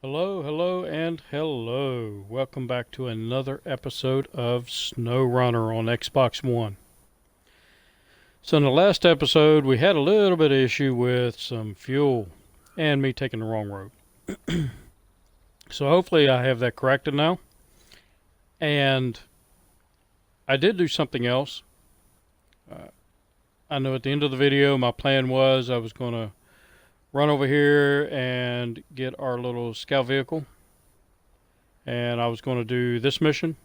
Hello, hello, and hello. Welcome back to another episode of SnowRunner on Xbox One. So in the last episode, we had a little bit of issue with some fuel and me taking the wrong road. So hopefully I have that corrected now. And I did do something else. I know at the end of the video, my plan was I was going to run over here and get our little scout vehicle. And I was going to do this mission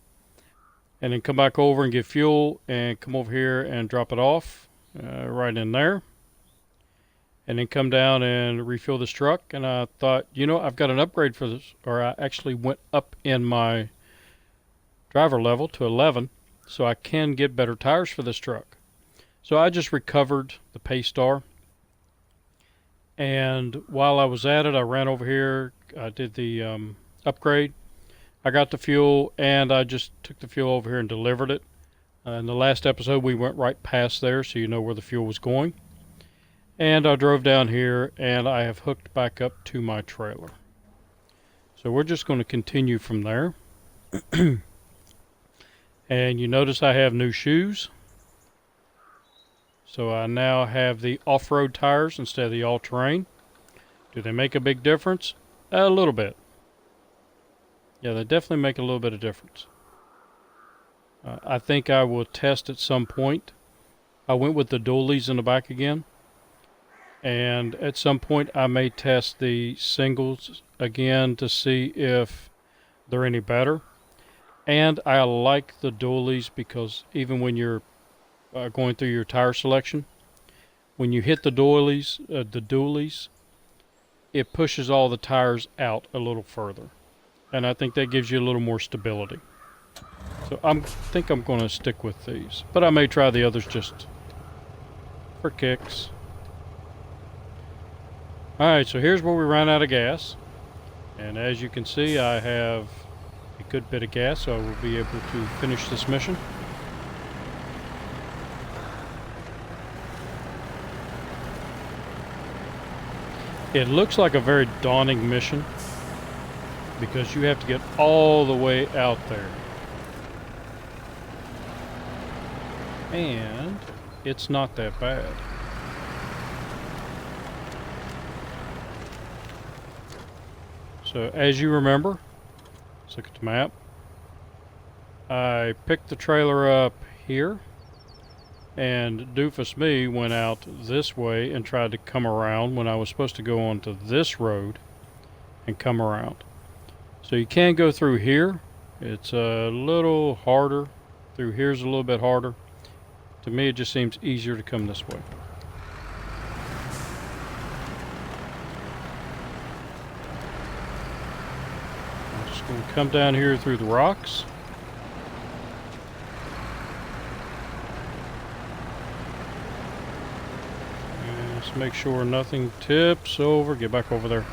and then come back over and get fuel and come over here and drop it off right in there. And then come down and refill this truck. And I thought, I've got an upgrade for this, or I actually went up in my driver level to 11 so I can get better tires for this truck. So I just recovered the Paystar. And while I was at it, I ran over here, I did the upgrade. I got the fuel, and I just took the fuel over here and delivered it. In the last episode, we went right past there, so you know where the fuel was going. And I drove down here, and I have hooked back up to my trailer. So we're just going to continue from there. And you notice I have new shoes. So I now have the off-road tires instead of the all-terrain. Do they make a big difference? A little bit. Yeah, they definitely make a little bit of difference. I think I will test at some point. I went with the dualies in the back again. And at some point I may test the singles again to see if they're any better. And I like the dualies because even when you're going through your tire selection, when you hit the dualies, it pushes all the tires out a little further. And I think that gives you a little more stability. So I think I'm going to stick with these. But I may try the others just for kicks. Alright, so here's where we ran out of gas. And as you can see, I have a good bit of gas, so I will be able to finish this mission. It looks like a very daunting mission, because you have to get all the way out there. And it's not that bad. So as you remember, let's look at the map. I picked the trailer up here, and Doofus Me went out this way and tried to come around when I was supposed to go onto this road and come around. So you can go through here. It's a little harder. Through here's a little bit harder. To me, it just seems easier to come this way. I'm just going to come down here through the rocks. And just make sure nothing tips over. Get back over there.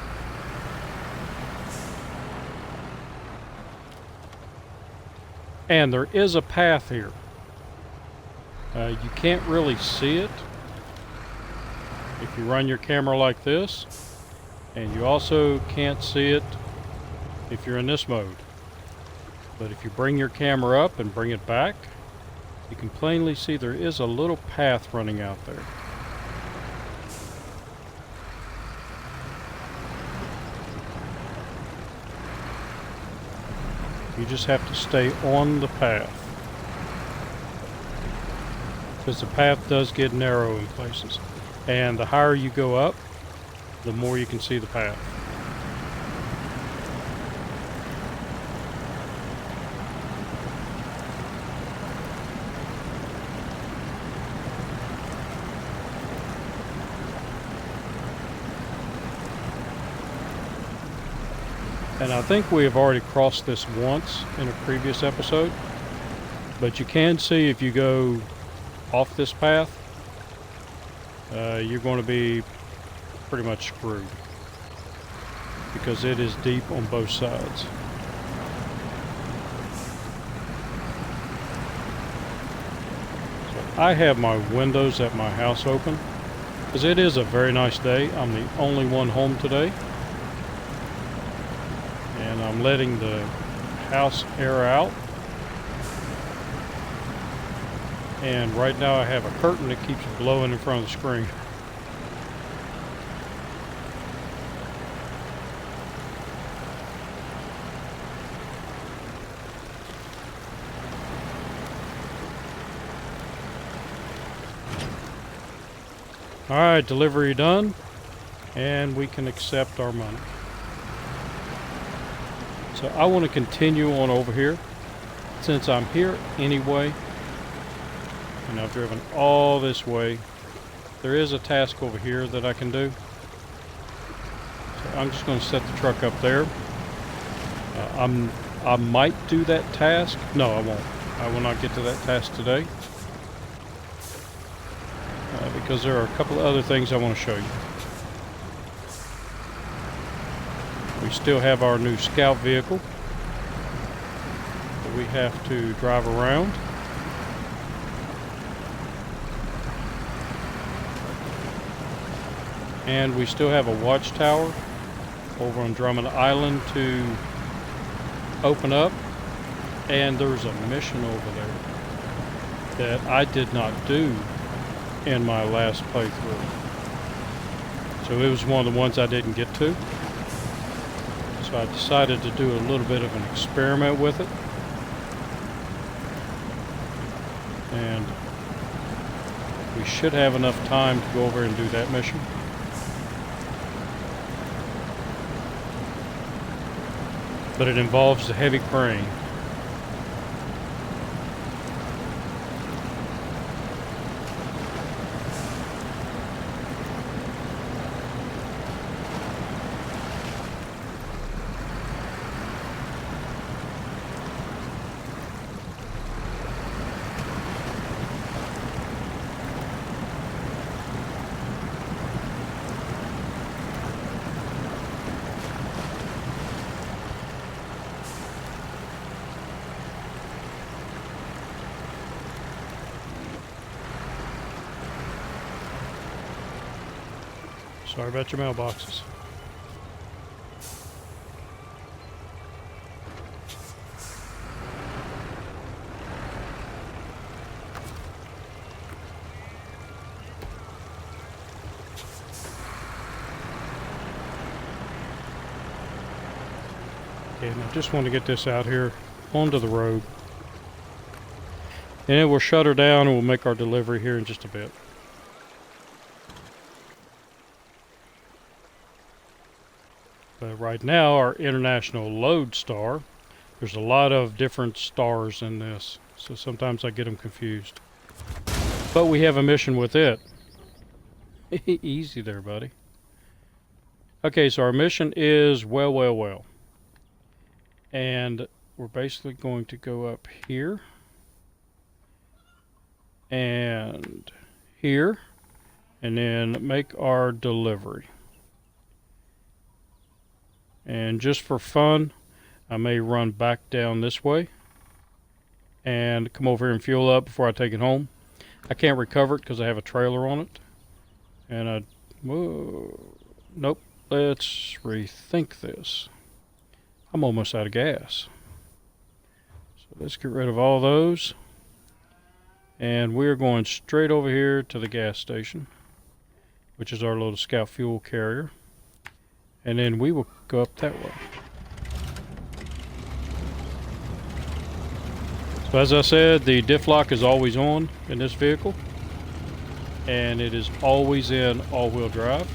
And there is a path here. You can't really see it if you run your camera like this. And you also can't see it if you're in this mode. But if you bring your camera up and bring it back, you can plainly see there is a little path running out there. You just have to stay on the path, because the path does get narrow in places, and the higher you go up, the more you can see the path. And I think we have already crossed this once in a previous episode, but you can see if you go off this path, you're going to be pretty much screwed, because it is deep on both sides. So I have my windows at my house open, because it is a very nice day. I'm the only one home today. and I'm letting the house air out. And right now I have a curtain that keeps blowing in front of the screen. Alright, delivery done, and we can accept our money. So I want to continue on over here, since I'm here anyway, and I've driven all this way. There is a task over here that I can do. So I'm just going to set the truck up there. I might do that task. No, I won't. I will not get to that task today. Because there are a couple of other things I want to show you. We still have our new scout vehicle that we have to drive around. And we still have a watchtower over on Drummond Island to open up. And there's a mission over there that I did not do in my last playthrough. So it was one of the ones I didn't get to. So I decided to do a little bit of an experiment with it. And we should have enough time to go over and do that mission. But it involves the heavy crane. Sorry about your mailboxes. Okay, and I just want to get this out here onto the road. And then we'll shut her down and we'll make our delivery here in just a bit. But right now, our international load star, there's a lot of different stars in this, so sometimes I get them confused. But we have a mission with it. Easy there, buddy. Okay, so our mission is well. And we're basically going to go up here. And here. And then make our delivery. And just for fun, I may run back down this way and come over here and fuel up before I take it home. I can't recover it because I have a trailer on it. And nope, let's rethink this. I'm almost out of gas. So let's get rid of all those. And we're going straight over here to the gas station, which is our little scout fuel carrier. And then we will go up that way. So as I said, the diff lock is always on in this vehicle. And it is always in all-wheel drive.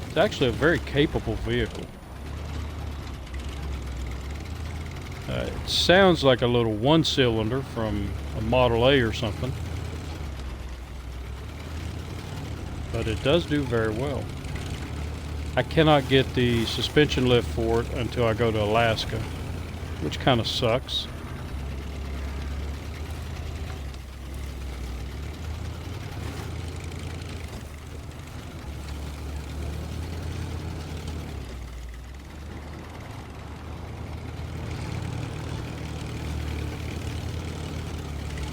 It's actually a very capable vehicle. It sounds like a little one-cylinder from a Model A or something. But it does do very well. I cannot get the suspension lift for it until I go to Alaska, which kind of sucks.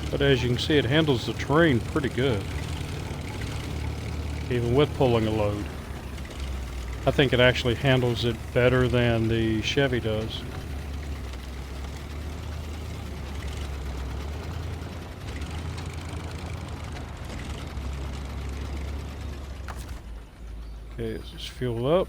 But as you can see, it handles the terrain pretty good, even with pulling a load. I think it actually handles it better than the Chevy does. Okay, let's just fuel up.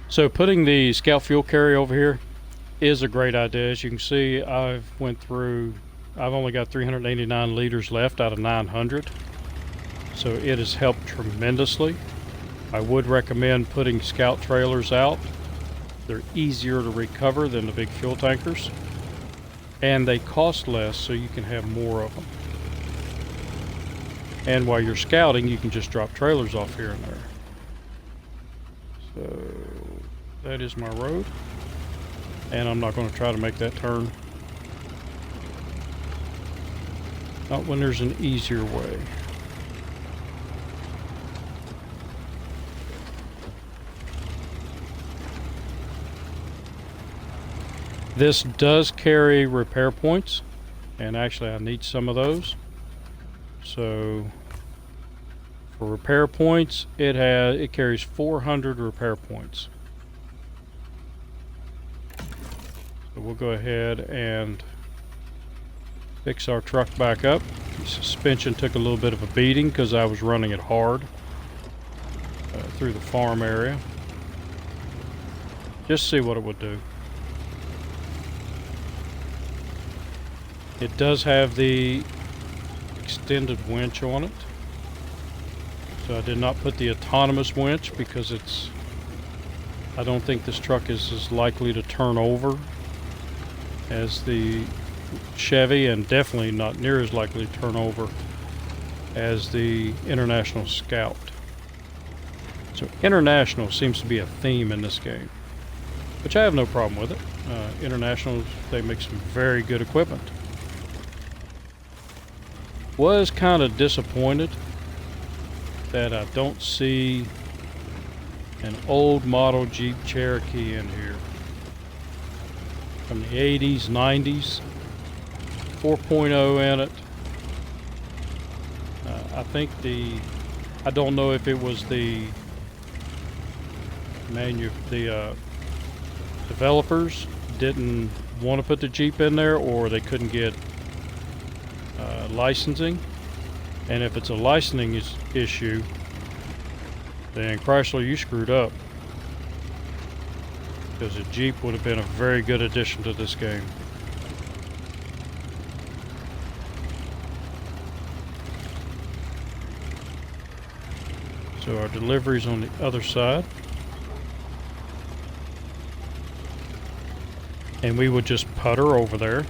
So putting the Scout fuel carry over here is a great idea. As you can see, I've only got 389 liters left out of 900. So it has helped tremendously. I would recommend putting Scout trailers out. They're easier to recover than the big fuel tankers. And they cost less, so you can have more of them. And while you're scouting, you can just drop trailers off here and there. So that is my road. And I'm not going to try to make that turn. Not when there's an easier way. This does carry repair points, and actually I need some of those. So for repair points, it carries 400 repair points. So we'll go ahead and fix our truck back up. The suspension took a little bit of a beating because I was running it hard through the farm area. Just see what it would do. It does have the extended winch on it. So I did not put the autonomous winch because I don't think this truck is as likely to turn over as the Chevy, and definitely not near as likely to turn over as the International Scout. So International seems to be a theme in this game, which I have no problem with it. International, they make some very good equipment. Was kind of disappointed that I don't see an old model Jeep Cherokee in here from the 80s, 90s, 4.0 in it. I think I don't know if it was the developers didn't want to put the Jeep in there, or they couldn't get licensing. And if it's a licensing issue, then Chrysler, you screwed up, because a Jeep would have been a very good addition to this game. So our delivery's on the other side, and we would just putter over there.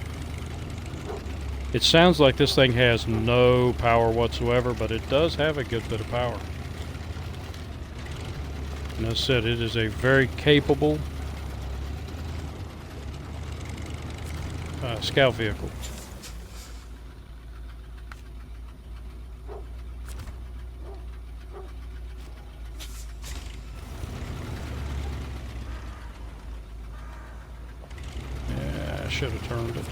It sounds like this thing has no power whatsoever, but it does have a good bit of power. And as I said, it is a very capable scout vehicle. Yeah, I should have turned it.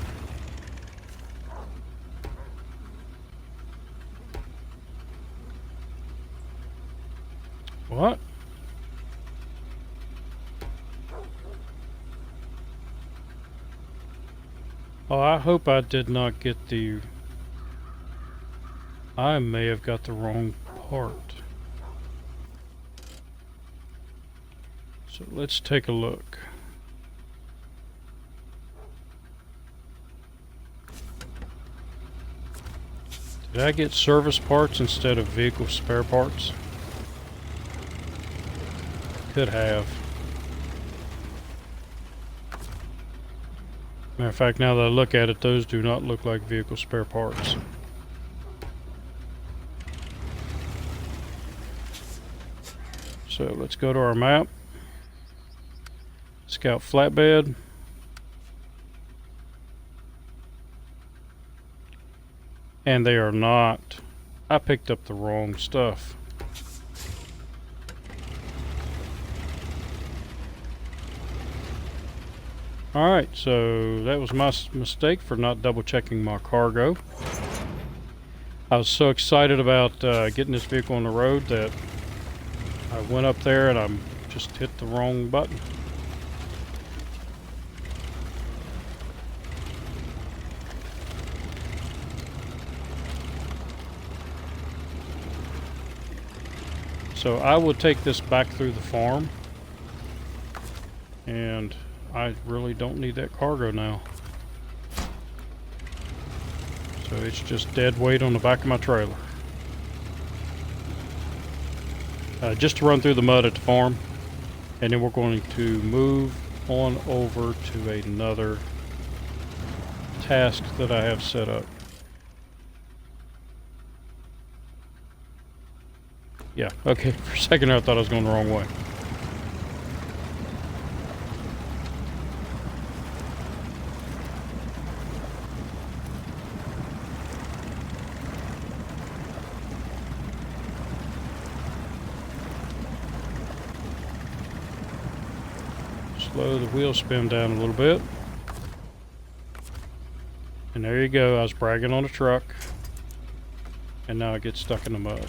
What? Oh, I hope I did not get I may have got the wrong part. So let's take a look. Did I get service parts instead of vehicle spare parts? Could have. Matter of fact, now that I look at it, those do not look like vehicle spare parts. So let's go to our map. Scout flatbed. And they are not. I picked up the wrong stuff. Alright, so that was my mistake for not double checking my cargo. I was so excited about getting this vehicle on the road that I went up there and I just hit the wrong button. So I will take this back through the farm, and I really don't need that cargo now. So it's just dead weight on the back of my trailer. Just to run through the mud at the farm, and then we're going to move on over to another task that I have set up. Yeah, okay, for a second I thought I was going the wrong way. Slow the wheel spin down a little bit. And there you go, I was bragging on the truck, and now I get stuck in the mud.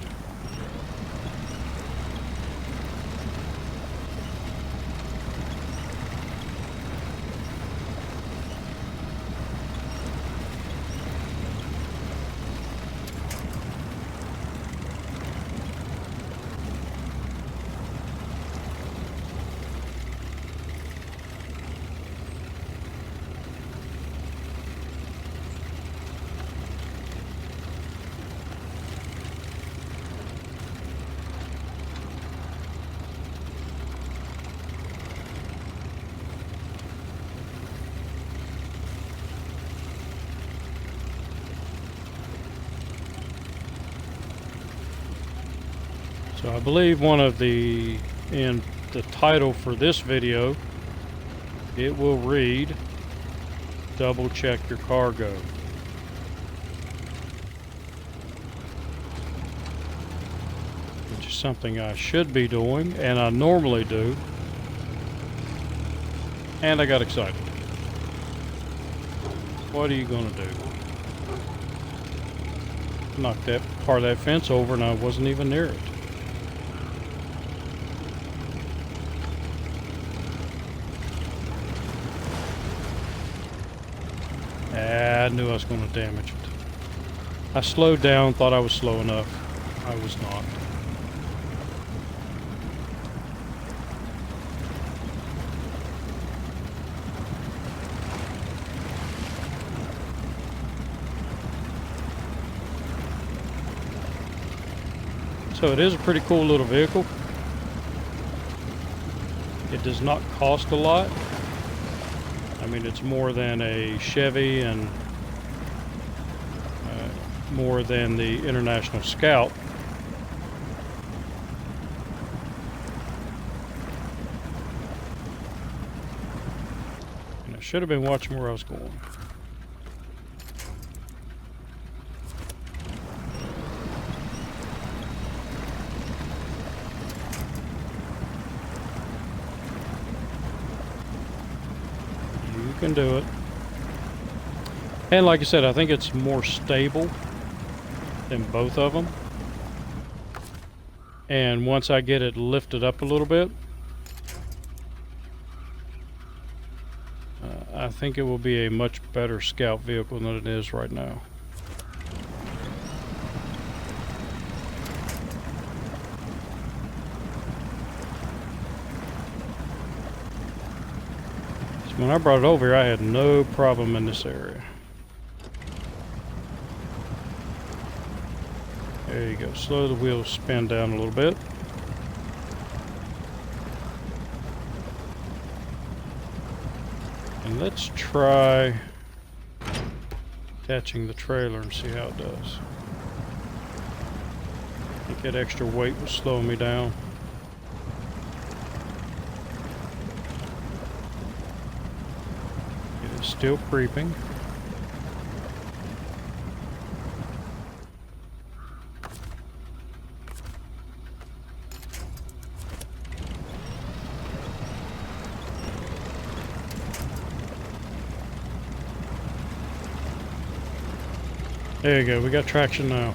So I believe in the title for this video, it will read, double check your cargo. Which is something I should be doing, and I normally do. And I got excited. What are you gonna do? Knocked that part of that fence over and I wasn't even near it. I knew I was going to damage it. I slowed down, thought I was slow enough. I was not. So it is a pretty cool little vehicle. It does not cost a lot. I mean, it's more than a Chevy and more than the International Scout. And I should have been watching where I was going. Can do it. And like I said, I think it's more stable than both of them. And once I get it lifted up a little bit, I think it will be a much better scout vehicle than it is right now. When I brought it over here, I had no problem in this area. There you go. Slow the wheels spin down a little bit. And let's try catching the trailer and see how it does. I think that extra weight was slowing me down. Still creeping. There you go, we got traction now.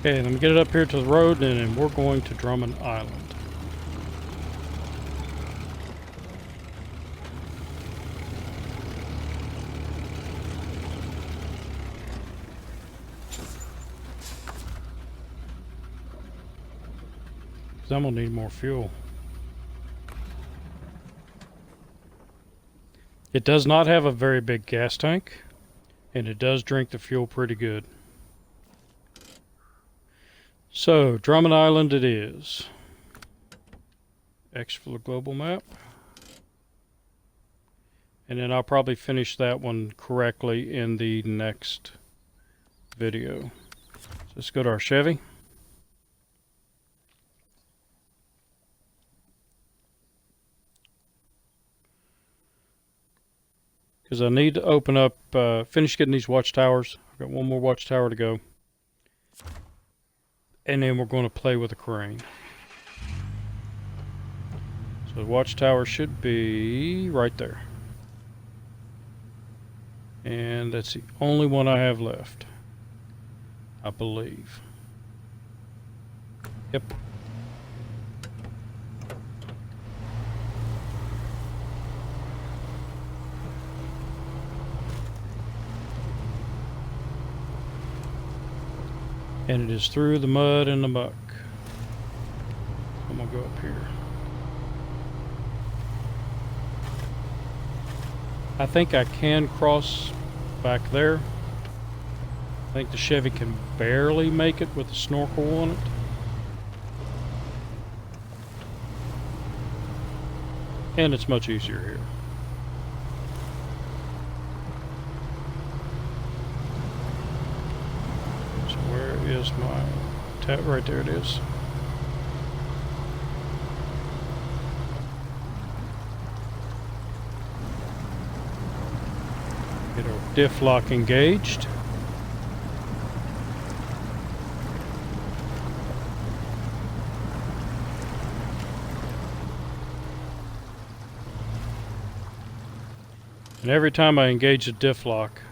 Okay, let me get it up here to the road, and then we're going to Drummond Island. Because I'm going to need more fuel. It does not have a very big gas tank, and it does drink the fuel pretty good. So, Drummond Island it is. X for the global map. And then I'll probably finish that one correctly in the next video. So let's go to our Chevy. Because I need to open up, finish getting these watchtowers. I've got one more watchtower to go. And then we're going to play with a crane. So the watchtower should be right there. And that's the only one I have left, I believe. Yep. And it is through the mud and the muck. I'm gonna go up here. I think I can cross back there. I think the Chevy can barely make it with the snorkel on it. And it's much easier here. Is my tap right there? It is. Get our diff lock engaged. And every time I engage the diff lock,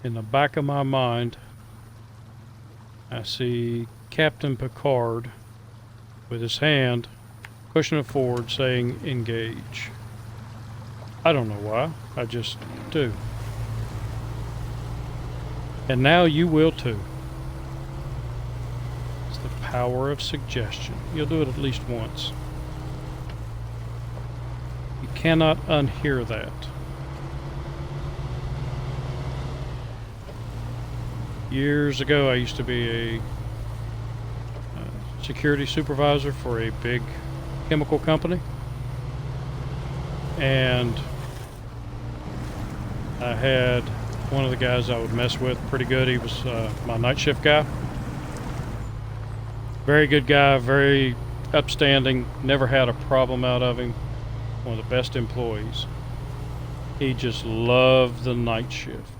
in the back of my mind, I see Captain Picard with his hand pushing it forward saying engage. I don't know why, I just do. And now you will too. It's the power of suggestion. You'll do it at least once. You cannot unhear that. Years ago, I used to be a security supervisor for a big chemical company. And I had one of the guys I would mess with pretty good. He was my night shift guy. Very good guy, very upstanding, never had a problem out of him. One of the best employees. He just loved the night shift.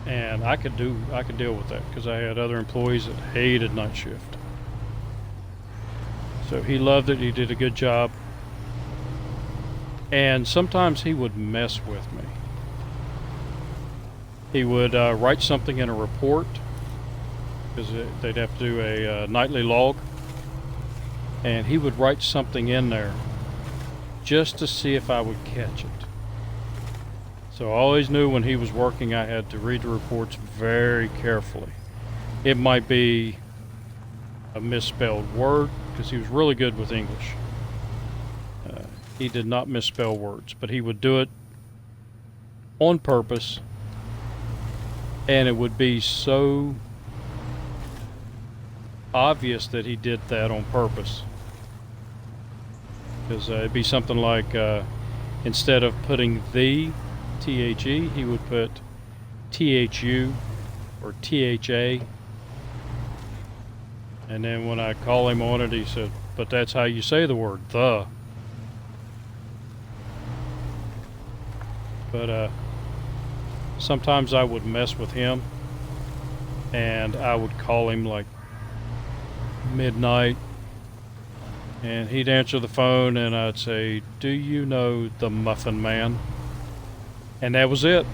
And I could deal with that because I had other employees that hated night shift. So he loved it. He did a good job. And sometimes he would mess with me. He would write something in a report because they'd have to do a nightly log. And he would write something in there just to see if I would catch it. So I always knew when he was working I had to read the reports very carefully. It might be a misspelled word because he was really good with English. He did not misspell words, but he would do it on purpose, and it would be so obvious that he did that on purpose Because it'd be something like instead of putting the THE, he would put THU or THA. And then when I call him on it, he said, but that's how you say the word, the. But sometimes I would mess with him, and I would call him like midnight, and he'd answer the phone, and I'd say, do you know the Muffin Man? And that was it.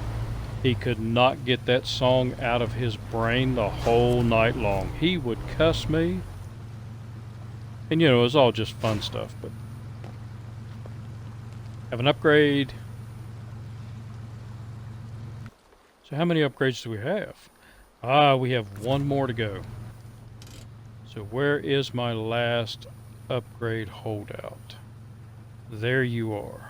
He could not get that song out of his brain the whole night long. He would cuss me. And, it was all just fun stuff. But have an upgrade. So how many upgrades do we have? We have one more to go. So where is my last upgrade holdout? There you are.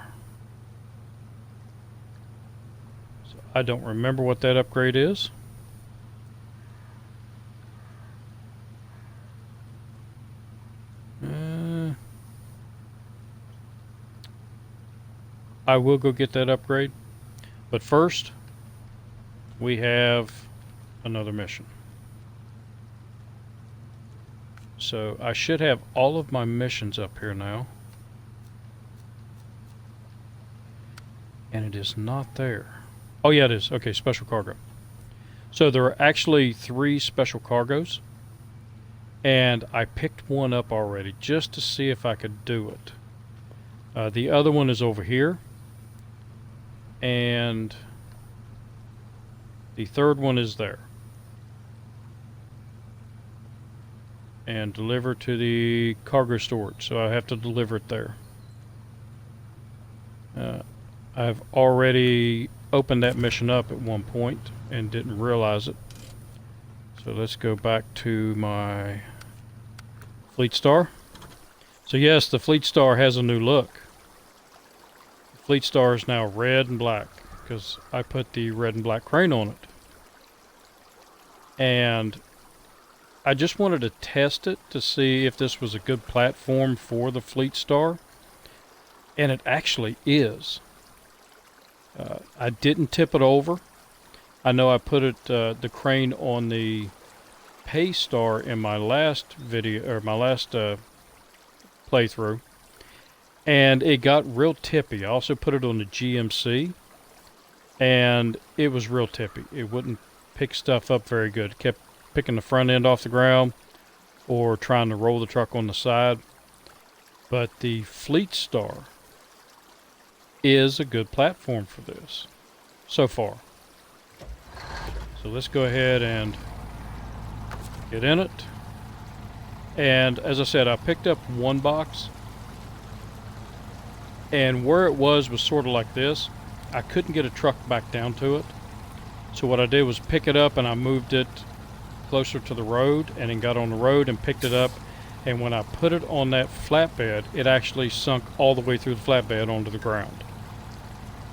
I don't remember what that upgrade is. I will go get that upgrade. But first, we have another mission. So I should have all of my missions up here now. And it is not there. Oh yeah, it is. Okay, special cargo. So there are actually 3 special cargoes, and I picked one up already just to see if I could do it. The other one is over here, and the third one is there. And deliver to the cargo storage, so I have to deliver it there. I've already opened that mission up at one point and didn't realize it. So let's go back to my Fleet Star. So yes, the Fleet Star has a new look. The Fleet Star is now red and black because I put the red and black crane on it. And I just wanted to test it to see if this was a good platform for the Fleet Star. And it actually is. I didn't tip it over. I know I put it the crane on the Pay Star in my last video, or my last playthrough, and it got real tippy. I also put it on the GMC, and it was real tippy. It wouldn't pick stuff up very good. It kept picking the front end off the ground or trying to roll the truck on the side. But the Fleet Star is a good platform for this so far. So let's go ahead and get in it. And as I said, I picked up one box, and where it was sort of like this. I couldn't get a truck back down to it, so what I did was pick it up and I moved it closer to the road, and then got on the road and picked it up. And when I put it on that flatbed, it actually sunk all the way through the flatbed onto the ground.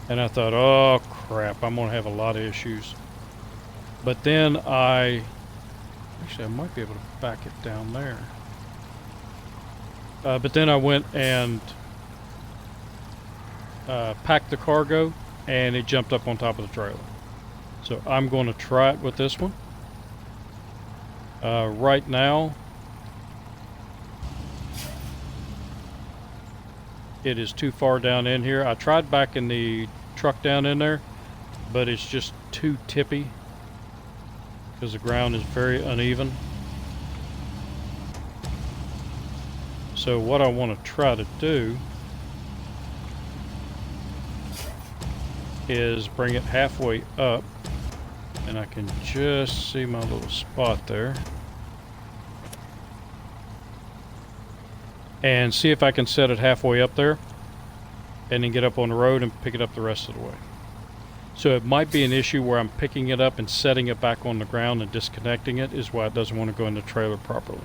And I thought, oh crap, I'm going to have a lot of issues. But then actually I might be able to back it down there. But then I went and packed the cargo, and it jumped up on top of the trailer. So I'm going to try it with this one. Right now, it is too far down in here. I tried backing the truck down in there, but it's just too tippy because the ground is very uneven. So what I want to try to do is bring it halfway up, and I can just see my little spot there, and see if I can set it halfway up there and then get up on the road and pick it up the rest of the way. So it might be an issue where I'm picking it up and setting it back on the ground and disconnecting it is why it doesn't want to go in the trailer properly.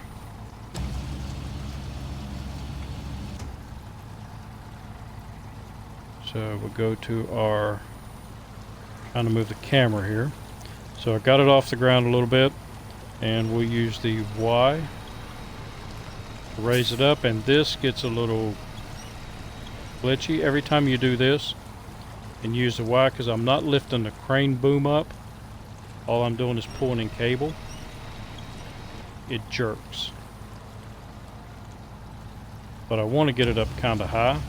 So we'll go to our, trying to move the camera here. So I got it off the ground a little bit, and we'll use the Y to raise it up, and this gets a little glitchy every time you do this and use the Y, because I'm not lifting the crane boom up. All I'm doing is pulling in cable. It jerks. But I want to get it up kind of high.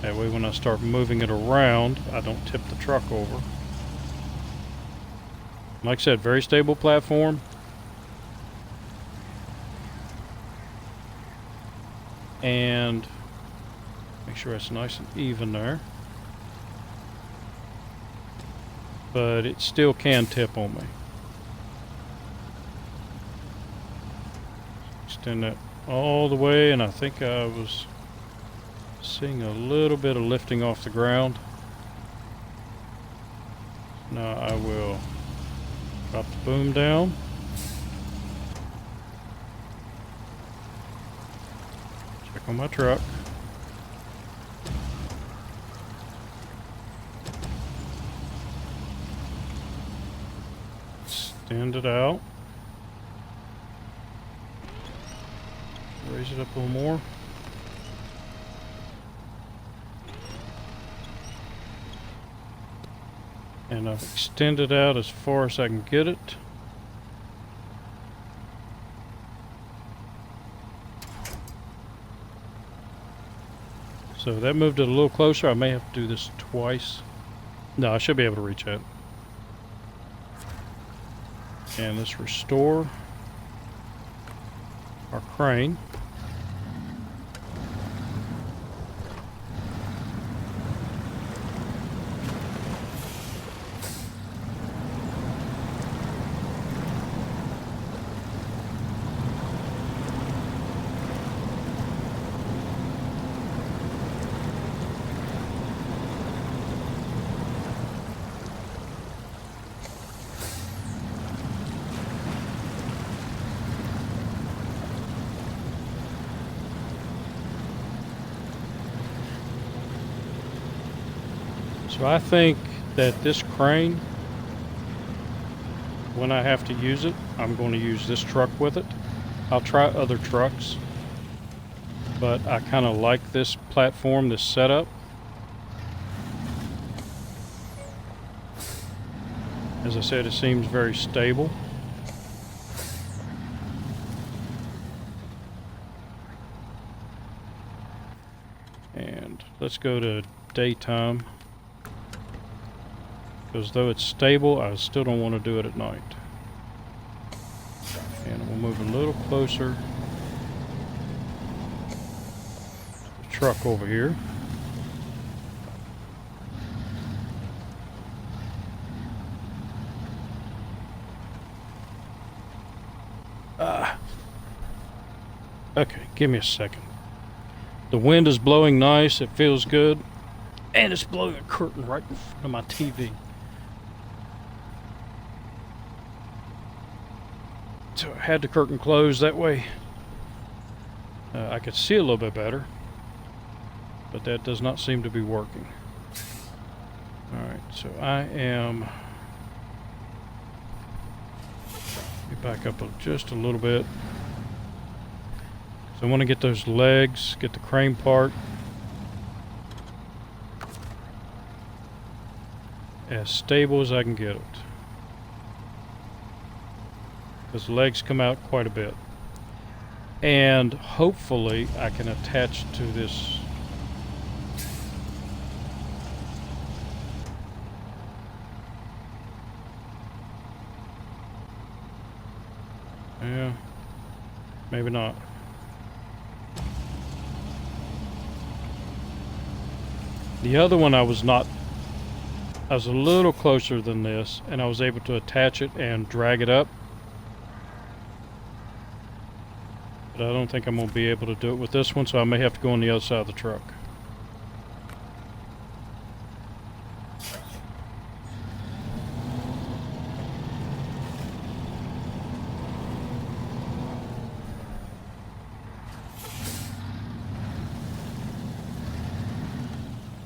That way when I start moving it around, I don't tip the truck over. Like I said, very stable platform. And make sure it's nice and even there. But it still can tip on me. Extend that all the way, and I think I was seeing a little bit of lifting off the ground. Now I will drop the boom down. Check on my truck. Extend it out. Raise it up a little more. And I've extended out as far as I can get it. So that moved it a little closer. I may have to do this twice. No, I should be able to reach it. And let's restore our crane. So I think that this crane, when I have to use it, I'm going to use this truck with it. I'll try other trucks, but I kind of like this platform, this setup. As I said, it seems very stable. And let's go to daytime. Because though it's stable, I still don't want to do it at night. And we'll move a little closer to the truck over here. Okay, give me a second. The wind is blowing nice, it feels good. And it's blowing a curtain right in front of my TV. So I had the curtain closed, that way I could see a little bit better, but that does not seem to be working. Alright, so I am, let me back up just a little bit. So I want to get those legs, get the crane part as stable as I can get it. Because the legs come out quite a bit. And hopefully I can attach to this yeah, maybe not. The other one I was a little closer than this, and I was able to attach it and drag it up. But I don't think I'm going to be able to do it with this one, so I may have to go on the other side of the truck.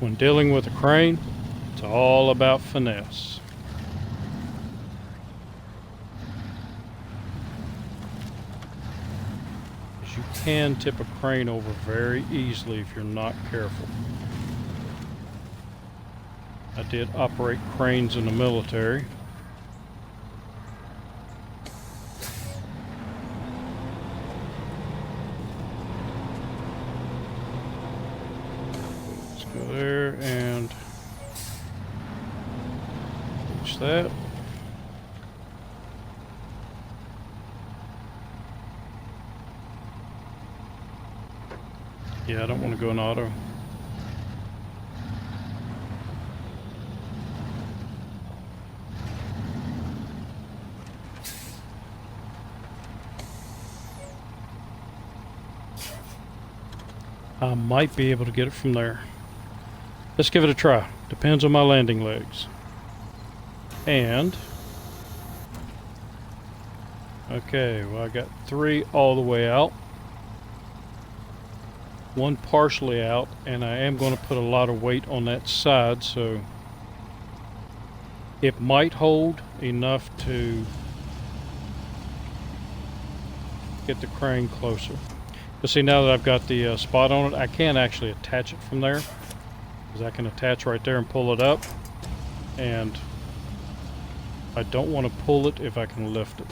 When dealing with a crane, it's all about finesse. You can tip a crane over very easily if you're not careful. I did operate cranes in the military. Let's go there and finish that. Yeah, I don't want to go in auto. I might be able to get it from there. Let's give it a try. Depends on my landing legs. And okay, well, I got 3 all the way out, 1 partially out, and I am going to put a lot of weight on that side, so it might hold enough to get the crane closer. But see, now that I've got the spot on it, I can actually attach it from there, because I can attach right there and pull it up, and I don't want to pull it if I can lift it.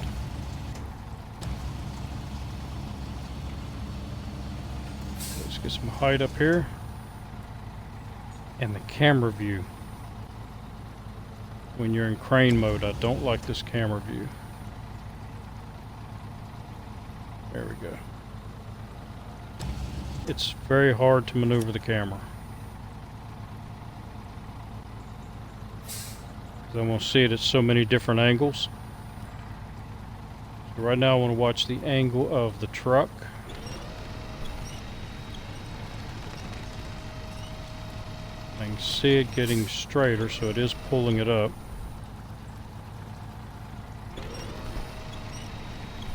Let's get some height up here. And the camera view. When you're in crane mode, I don't like this camera view. There we go. It's very hard to maneuver the camera. I want to see it at so many different angles. So right now I want to watch the angle of the truck. I can see it getting straighter, so it is pulling it up.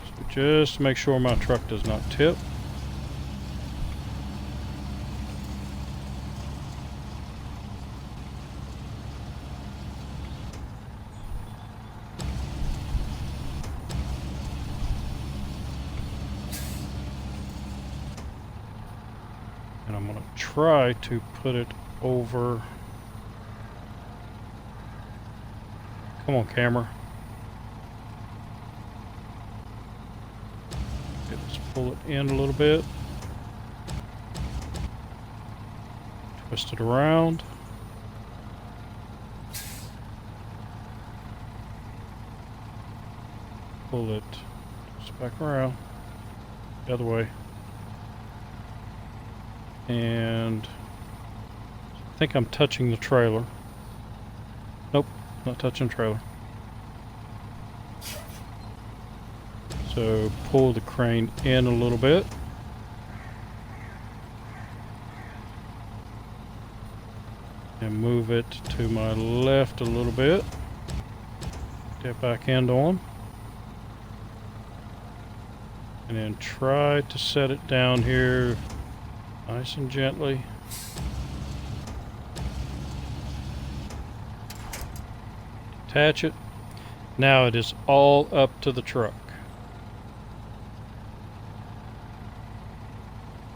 So just to make sure my truck does not tip. And I'm going to try to put it over. Come on, camera. Okay, let's pull it in a little bit. Twist it around. Pull it just back around the other way. And I think I'm touching the trailer. Nope, not touching the trailer. So pull the crane in a little bit. And move it to my left a little bit. Get back end on. And then try to set it down here nice and gently. Attach it. Now it is all up to the truck.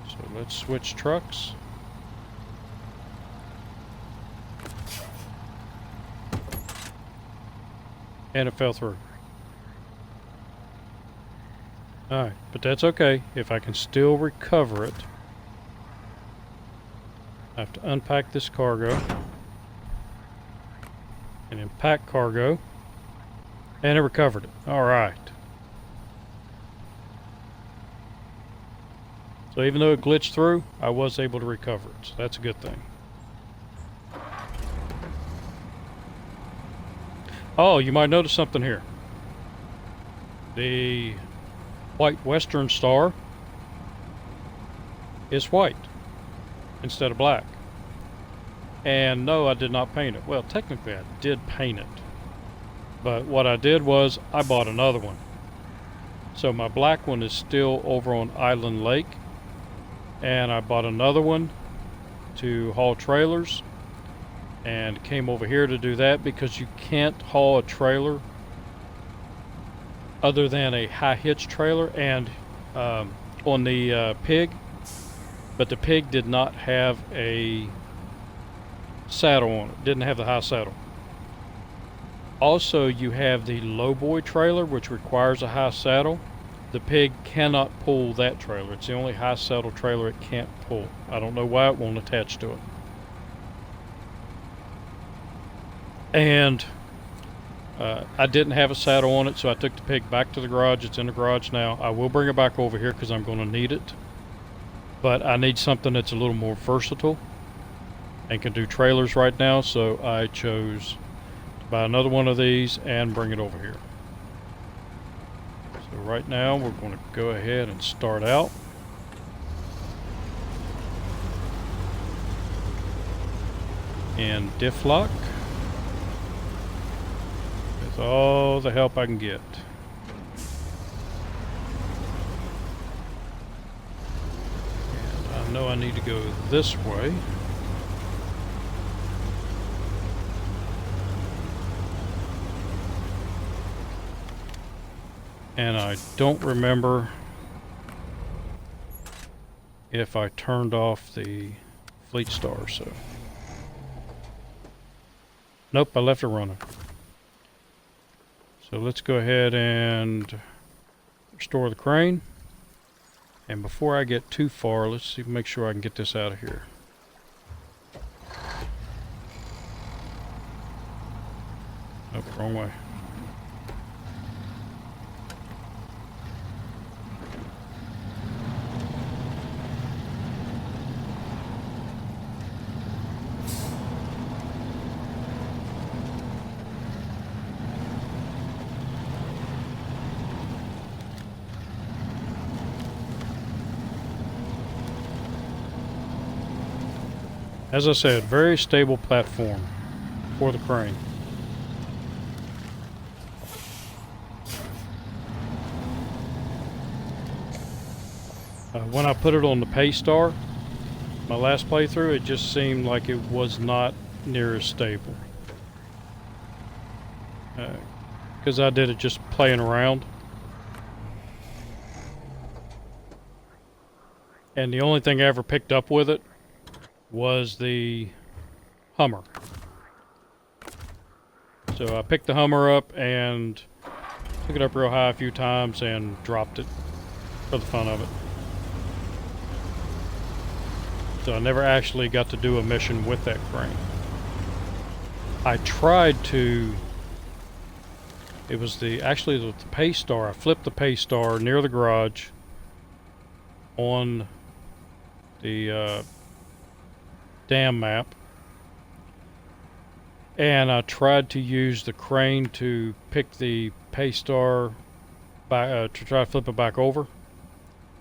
So let's switch trucks. And it fell through. Alright, but that's okay. If I can still recover it, I have to unpack this cargo and then pack cargo, and it recovered it. Alright. So even though it glitched through, I was able to recover it. So that's a good thing. Oh, you might notice something here. The white Western Star is white instead of black. And no, I did not paint it. Well, technically I did paint it. But what I did was I bought another one. So my black one is still over on Island Lake. And I bought another one to haul trailers. And came over here to do that because you can't haul a trailer other than a high hitch trailer. And on the pig, but the pig did not have a saddle on it. Didn't have the high saddle. Also, you have the lowboy trailer, which requires a high saddle. The pig cannot pull that trailer. It's the only high saddle trailer it can't pull. I don't know why it won't attach to it. And I didn't have a saddle on it, so I took the pig back to the garage. It's in the garage now. I will bring it back over here because I'm going to need it. But I need something that's a little more versatile and can do trailers right now, so I chose to buy another one of these and bring it over here. So right now we're going to go ahead and start out. And diff lock with all the help I can get. And I know I need to go this way. And I don't remember if I turned off the fleet star, so. Nope, I left it running. So let's go ahead and restore the crane. And before I get too far, let's see, make sure I can get this out of here. Nope, wrong way. As I said, very stable platform for the crane. When I put it on the Paystar, my last playthrough, it just seemed like it was not near as stable. Because I did it just playing around. And the only thing I ever picked up with it was the Hummer. So I picked the Hummer up and took it up real high a few times and dropped it for the fun of it. So I never actually got to do a mission with that crane. I tried to, it was actually with the Paystar. I flipped the Paystar near the garage on the dam map, and I tried to use the crane to pick the Paystar to try to flip it back over,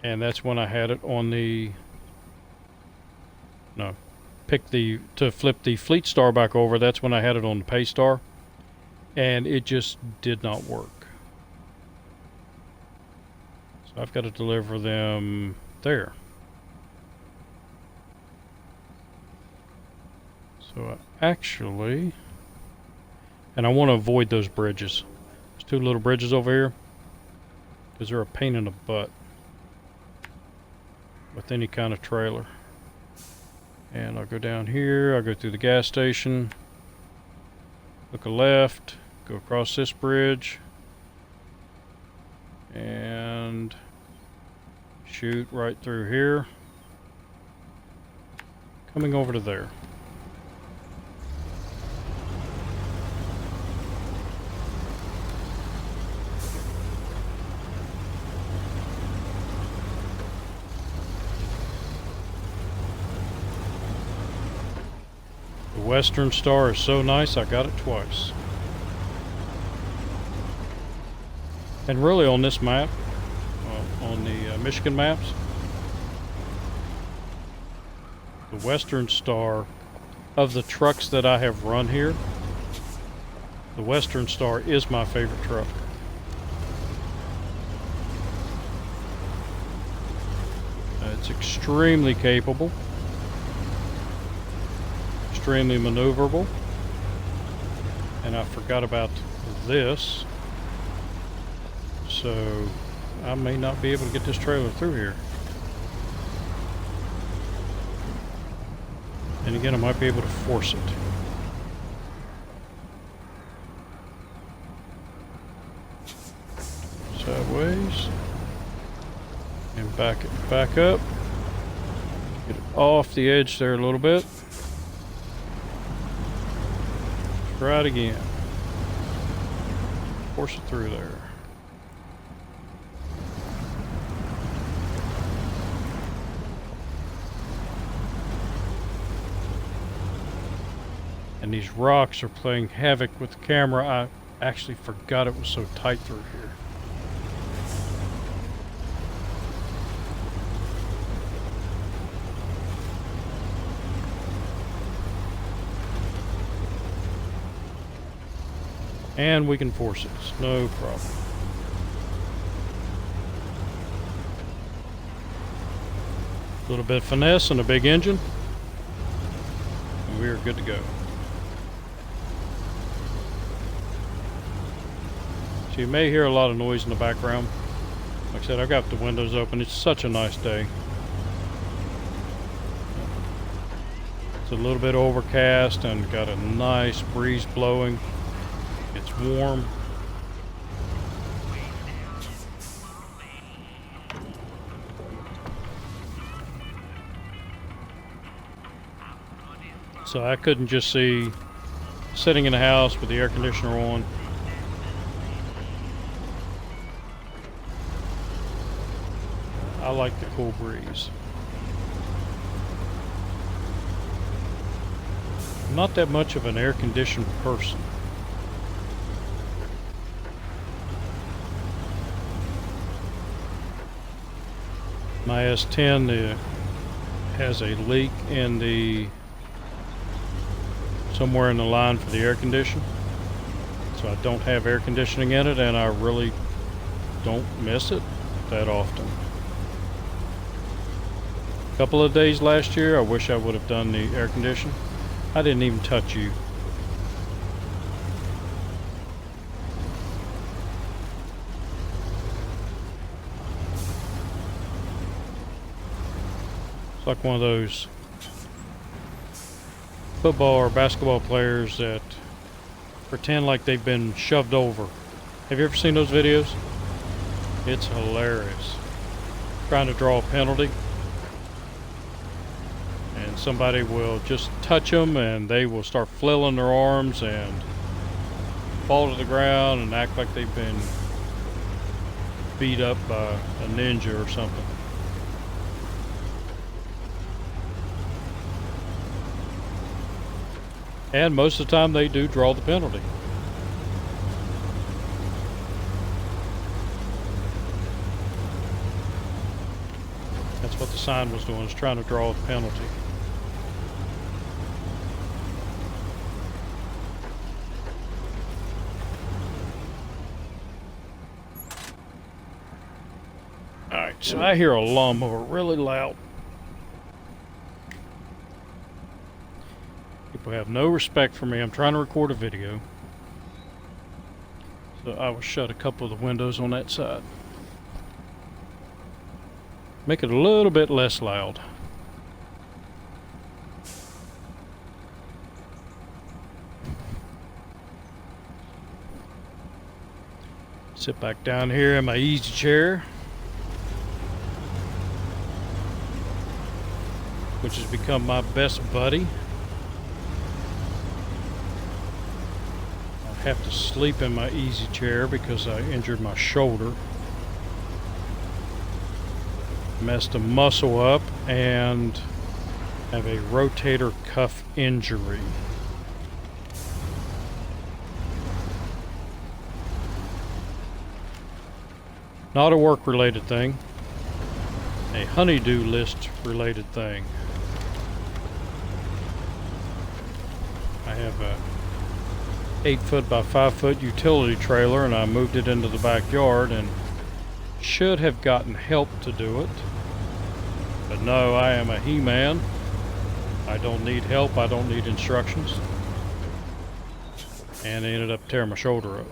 and that's when I had it on the to flip the Fleet Star back over. That's when I had it on the Paystar, and it just did not work. So I've got to deliver them there. So actually, and I want to avoid those bridges. There's two little bridges over here because they're a pain in the butt with any kind of trailer. And I'll go down here, I'll go through the gas station, look a left, go across this bridge, and shoot right through here, coming over to there. Western Star is so nice, I got it twice. And really on this map, on the Michigan maps, the Western Star, of the trucks that I have run here, the Western Star is my favorite truck. It's extremely capable. Extremely maneuverable. And I forgot about this, so I may not be able to get this trailer through here. And again, I might be able to force it. Sideways. And back it back up. Get it off the edge there a little bit. Try it again. Force it through there. And these rocks are playing havoc with the camera. I actually forgot it was so tight through here. And we can force it, it's no problem. A little bit of finesse and a big engine, and we are good to go. So you may hear a lot of noise in the background. Like I said, I've got the windows open. It's such a nice day. It's a little bit overcast and got a nice breeze blowing. It's warm. So I couldn't just see sitting in the house with the air conditioner on. I like the cool breeze. I'm not that much of an air conditioned person. My S10 has a leak in the somewhere in the line for the air conditioning, so I don't have air conditioning in it, and I really don't miss it that often. A couple of days last year I wish I would have done the air conditioning. I didn't even touch you. It's like one of those football or basketball players that pretend like they've been shoved over. Have you ever seen those videos? It's hilarious. Trying to draw a penalty, and somebody will just touch them and they will start flailing their arms and fall to the ground and act like they've been beat up by a ninja or something. And most of the time they do draw the penalty. That's what the sign was doing, was trying to draw the penalty. Alright, so I hear a lawnmower really loud. People have no respect for me. I'm trying to record a video. So I will shut a couple of the windows on that side. Make it a little bit less loud. Sit back down here in my easy chair, which has become my best buddy. I have to sleep in my easy chair because I injured my shoulder. Messed a muscle up and have a rotator cuff injury. Not a work-related thing, a honey-do list-related thing. I have a 8-foot by 5-foot utility trailer, and I moved it into the backyard and should have gotten help to do it. But no, I am a he-man. I don't need help, I don't need instructions. And I ended up tearing my shoulder up.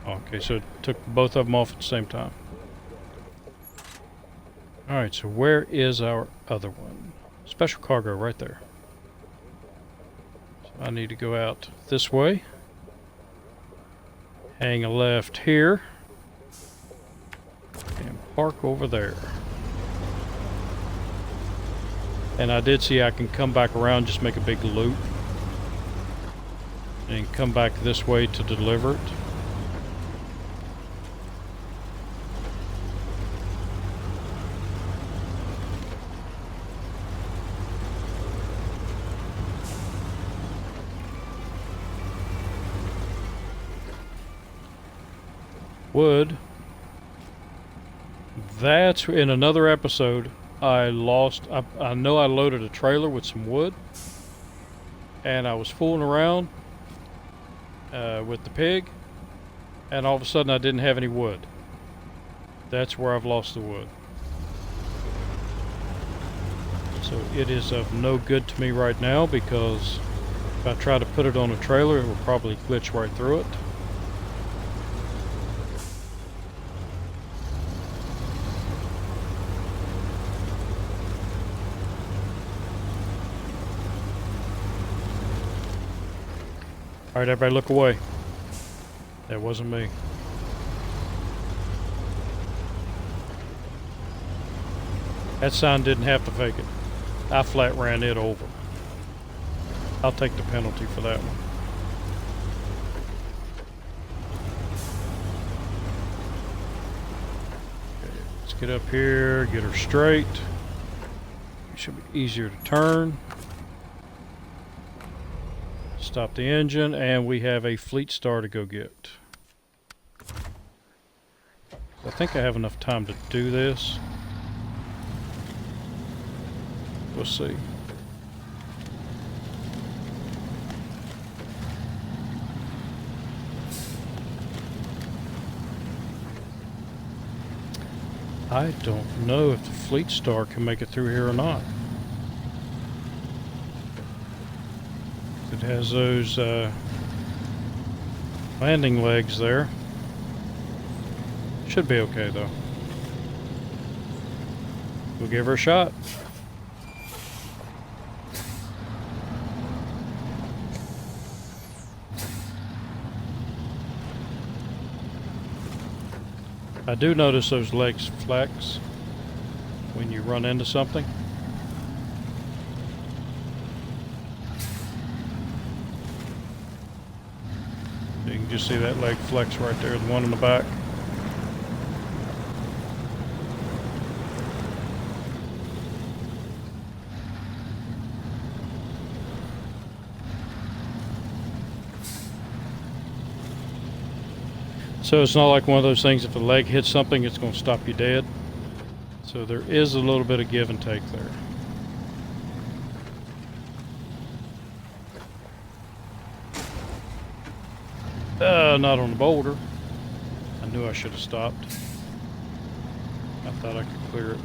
Okay, so it took both of them off at the same time. Alright, so where is our other one? Special cargo right there. So I need to go out this way. Hang a left here. And park over there. And I did see I can come back around, just make a big loop. And come back this way to deliver it. Wood. That's in another episode. I know I loaded a trailer with some wood, and I was fooling around with the pig, and all of a sudden I didn't have any wood. That's where I've lost the wood. So it is of no good to me right now, because if I try to put it on a trailer, it will probably glitch right through it. Alright, everybody look away. That wasn't me. That sign didn't have to fake it. I flat ran it over. I'll take the penalty for that one. Okay, let's get up here, get her straight. It should be easier to turn. Stop the engine, and we have a fleet star to go get. I think I have enough time to do this. We'll see. I don't know if the fleet star can make it through here or not. It has those landing legs there. Should be okay though. We'll give her a shot. I do notice those legs flex when you run into something. You can just see that leg flex right there, the one in the back. So it's not like one of those things, if the leg hits something, it's going to stop you dead. So there is a little bit of give and take there. Not on the boulder. I knew I should have stopped. I thought I could clear it.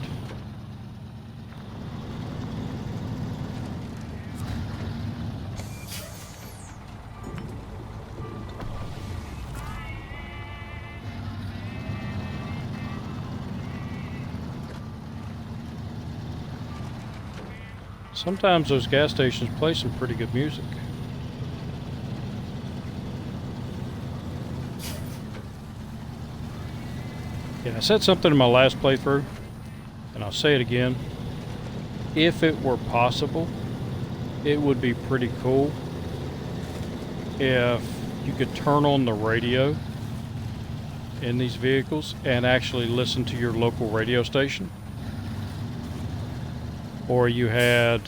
Sometimes those gas stations play some pretty good music. Yeah, I said something in my last playthrough, and I'll say it again. If it were possible, it would be pretty cool if you could turn on the radio in these vehicles and actually listen to your local radio station. Or you had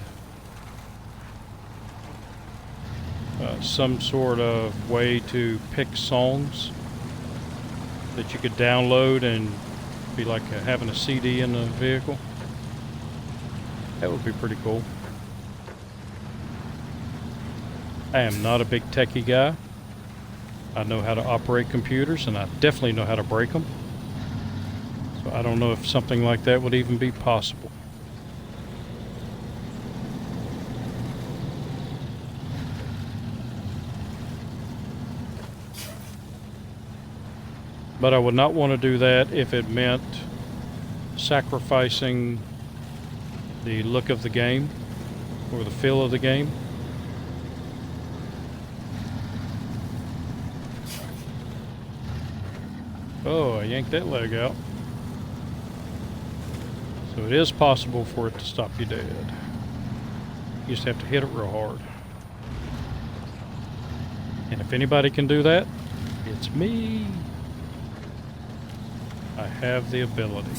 some sort of way to pick songs that you could download and be like having a CD in the vehicle. That would be pretty cool. I am not a big techie guy. I know how to operate computers, and I definitely know how to break them. So I don't know if something like that would even be possible. But I would not want to do that if it meant sacrificing the look of the game or the feel of the game. Oh, I yanked that leg out. So it is possible for it to stop you dead. You just have to hit it real hard. And if anybody can do that, it's me. I have the ability.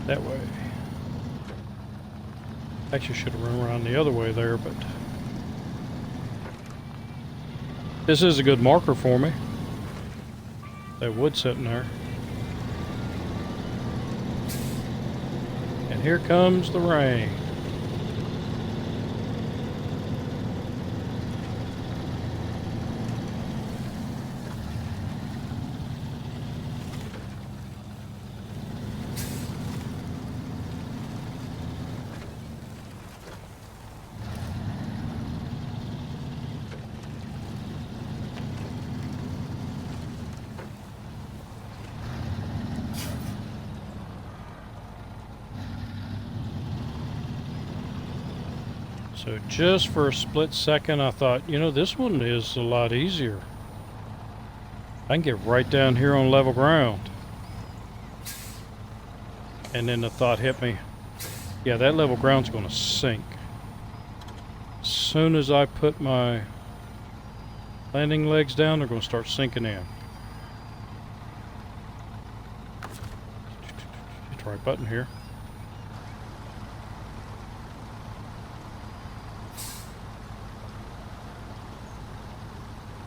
That way. Actually should have run around the other way there, but this is a good marker for me. That wood sitting there. And here comes the rain. So just for a split second, I thought, you know, this one is a lot easier. I can get right down here on level ground. And then the thought hit me, yeah, that level ground's going to sink. As soon as I put my landing legs down, they're going to start sinking in. Hit the right button here.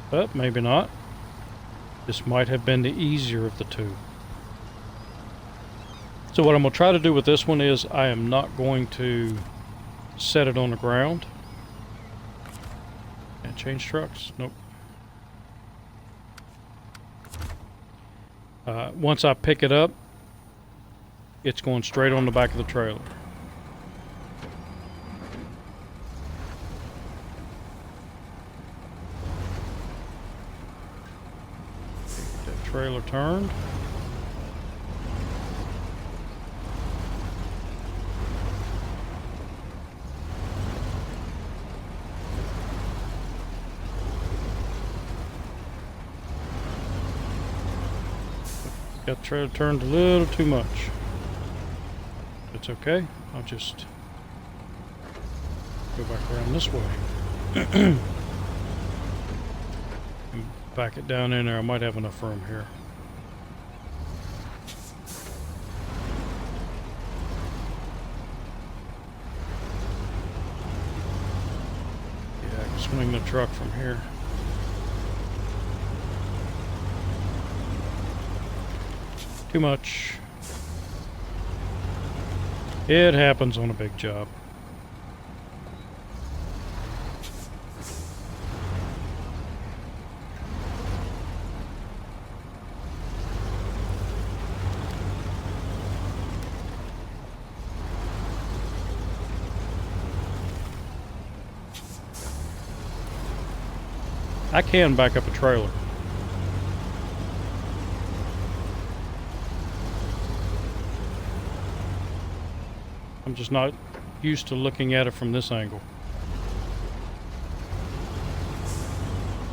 But maybe not. This might have been the easier of the two. So what I'm going to try to do with this one is I am not going to set it on the ground. Can't change trucks. Nope. Once I pick it up, it's going straight on the back of the trailer. Trailer turned. Got the trailer turned a little too much. It's okay. I'll just go back around this way. Back it down in there. I might have enough room here. Yeah, I can swing the truck from here. Too much. It happens on a big job. I can back up a trailer. I'm just not used to looking at it from this angle.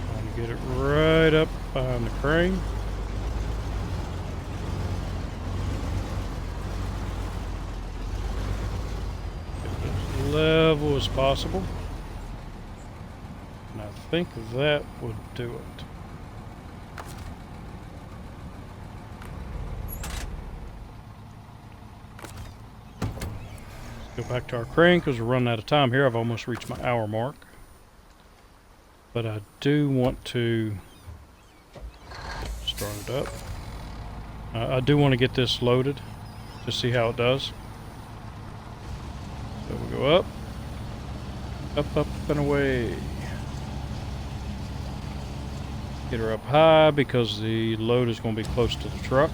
Trying to get it right up behind the crane. Get it as level as possible. I think that would do it. Let's go back to our crane because we're running out of time here. I've almost reached my hour mark. But I do want to start it up. I do want to get this loaded to see how it does. So we'll go up, up, up, and away. Get her up high because the load is going to be close to the truck.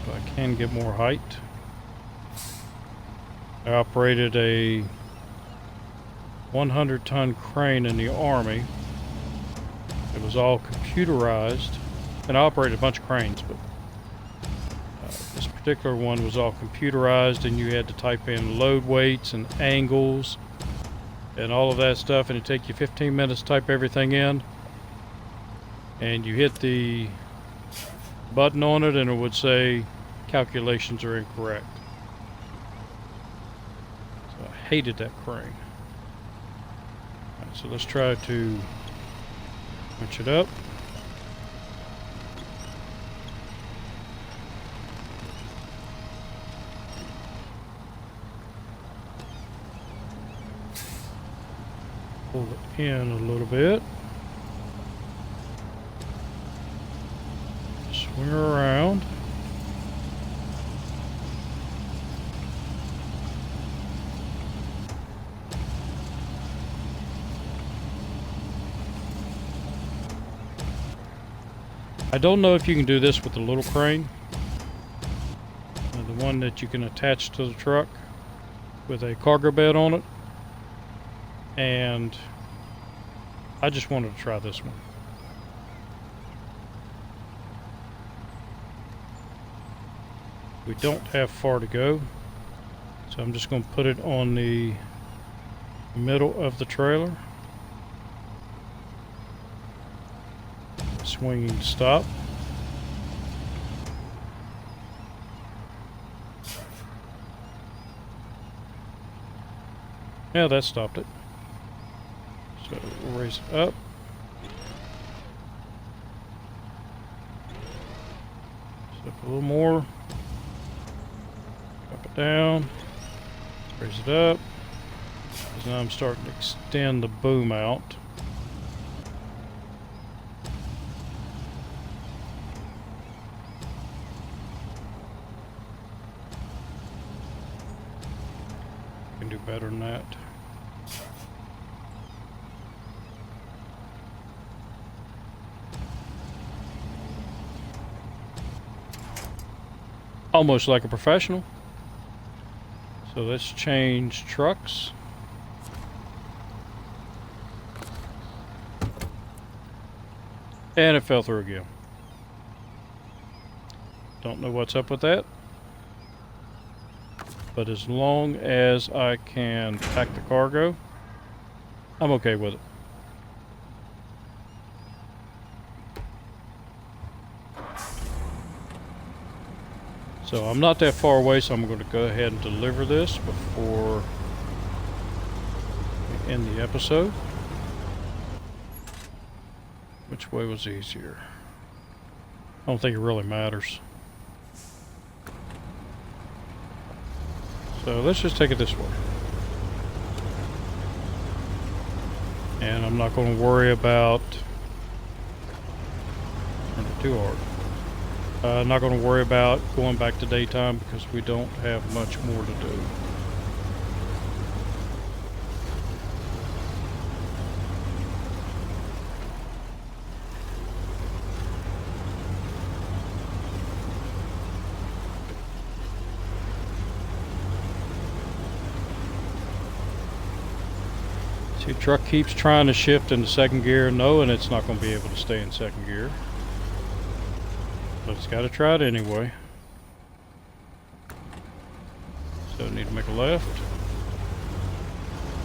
So I can get more height. I operated a 100-ton crane in the Army. It was all computerized. And I operated a bunch of cranes, but this particular one was all computerized, and you had to type in load weights and angles and all of that stuff, and it'd take you 15 minutes to type everything in. And you hit the button on it and it would say calculations are incorrect. So I hated that crane. Alright, so let's try to punch it up. Pull it in a little bit. Swing her around. I don't know if you can do this with the little crane. The one that you can attach to the truck with a cargo bed on it. And I just wanted to try this one. We don't have far to go, so I'm just going to put it on the middle of the trailer. Swinging stop. Yeah, that stopped it. So we'll raise it up. Step a little more. Drop it down. Raise it up. Because now I'm starting to extend the boom out. Can do better than that. Almost like a professional. So let's change trucks. And it fell through again. Don't know what's up with that. But as long as I can pack the cargo, I'm okay with it. So I'm not that far away, so I'm going to go ahead and deliver this before we end the episode. Which way was easier? I don't think it really matters. So let's just take it this way. And I'm not going to worry about too hard. Not going to worry about going back to daytime because we don't have much more to do. See, the truck keeps trying to shift into second gear, knowing it's not going to be able to stay in second gear. But it's got to try it anyway. So I need to make a left.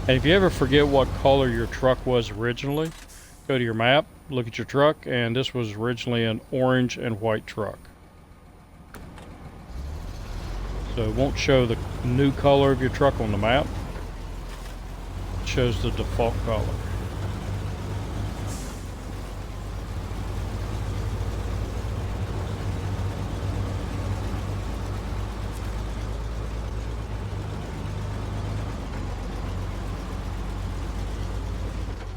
And if you ever forget what color your truck was originally, go to your map, look at your truck, and this was originally an orange and white truck. So it won't show the new color of your truck on the map. It shows the default color.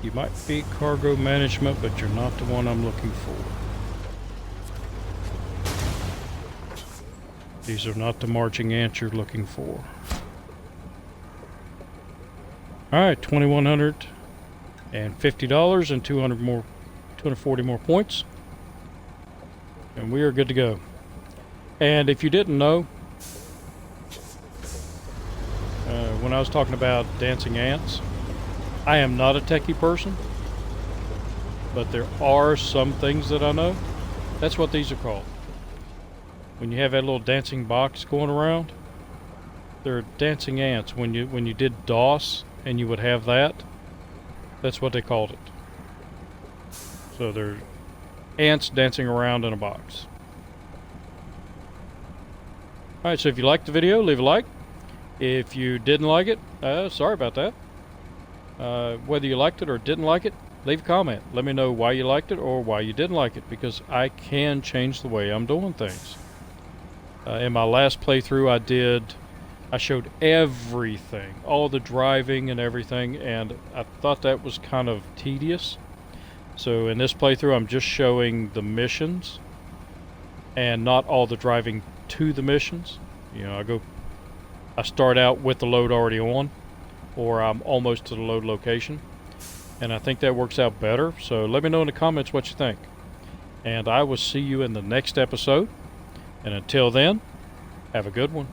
You might be cargo management, but you're not the one I'm looking for. These are not the marching ants you're looking for. Alright, $2,150 and 240 more points. And we are good to go. And if you didn't know, when I was talking about dancing ants, I am not a techie person, but there are some things that I know. That's what these are called. When you have that little dancing box going around, they're dancing ants. When you did DOS and you would have that, that's what they called it. So they're ants dancing around in a box. Alright, so if you liked the video, leave a like. If you didn't like it, sorry about that. Whether you liked it or didn't like it, leave a comment. Let me know why you liked it or why you didn't like it, because I can change the way I'm doing things. In my last playthrough I showed everything, all the driving and everything, and I thought that was kind of tedious. So in this playthrough I'm just showing the missions and not all the driving to the missions. You know, I start out with the load already on, or I'm almost to the load location, and I think that works out better. So let me know in the comments what you think, and I will see you in the next episode, and until then, have a good one.